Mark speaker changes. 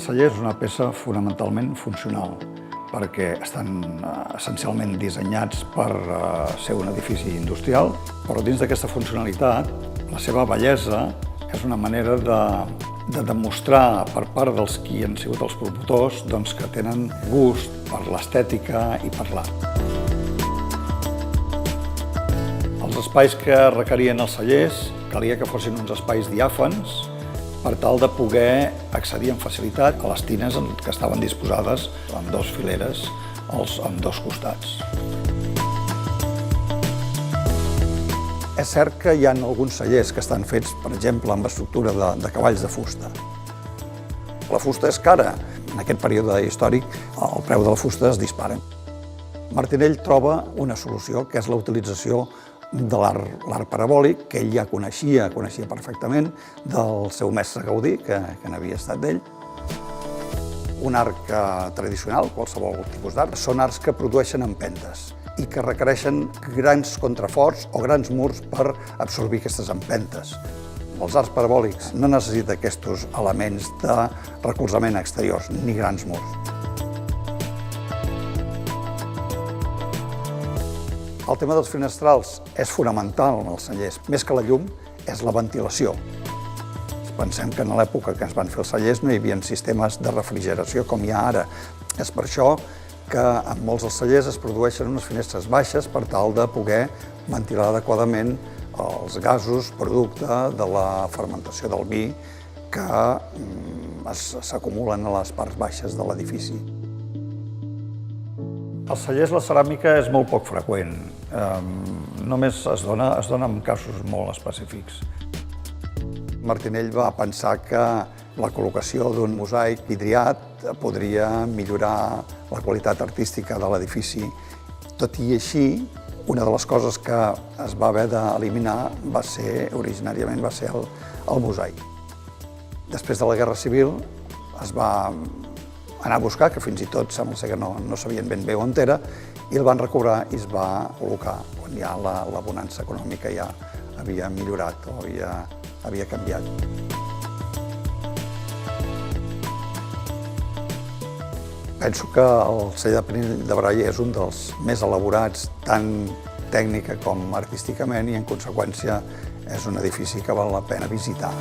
Speaker 1: celler és una peça fonamentalment funcional, perquè estan essencialment dissenyats per ser un edifici industrial, però dins d'aquesta funcionalitat, la seva bellesa és una manera de demostrar per part dels qui han sigut els promotors que tenen gust per l'estètica i per l'art. Els espais que requerien els cellers calia que fossin uns espais diàfans per tal de poder accedir amb facilitat a les tines que estaven disposades en dues fileres en dos costats. És cert que hi ha alguns cellers que estan fets, per exemple, amb estructura de cavalls de fusta. La fusta és cara. En aquest període històric el preu de la fusta es dispara. Martinell troba una solució, que és la utilització de l'arc parabòlic, que ell ja coneixia perfectament, del seu mestre Gaudí, que n'havia estat d'ell. Un arc tradicional, qualsevol tipus d'arc, són arcs que produeixen empentes i que requereixen grans contraforts o grans murs per absorbir aquestes empentes. Els arcs parabòlics no necessiten aquests elements de recolzament exteriors ni grans murs. El tema dels finestrals és fonamental en els cellers. Més que la llum, és la ventilació. Pensem que en l'època que es van fer els cellers no hi havia sistemes de refrigeració com hi ha ara. És per això que en molts dels cellers es produeixen unes finestres baixes per tal de poder ventilar adequadament els gasos producte de la fermentació del vi que s'acumulen a les parts baixes de l'edifici. Als cellers la ceràmica és molt poc freqüent. Només es dona en casos molt específics. Martinell va pensar que la col·locació d'un mosaic vidriat podria millorar la qualitat artística de l'edifici. Tot i així, una de les coses que es va haver d'eliminar originàriament va ser el mosaic. Després de la Guerra Civil es va anar a buscar, que fins i tot sembla que no sabien ben bé on era, i el van recobrar i es va col·locar on ja la bonança econòmica ja havia millorat o havia canviat. Penso que el celler de Pinell de Brai és un dels més elaborats, tant tècnica com artísticament, i en conseqüència és un edifici que val la pena visitar.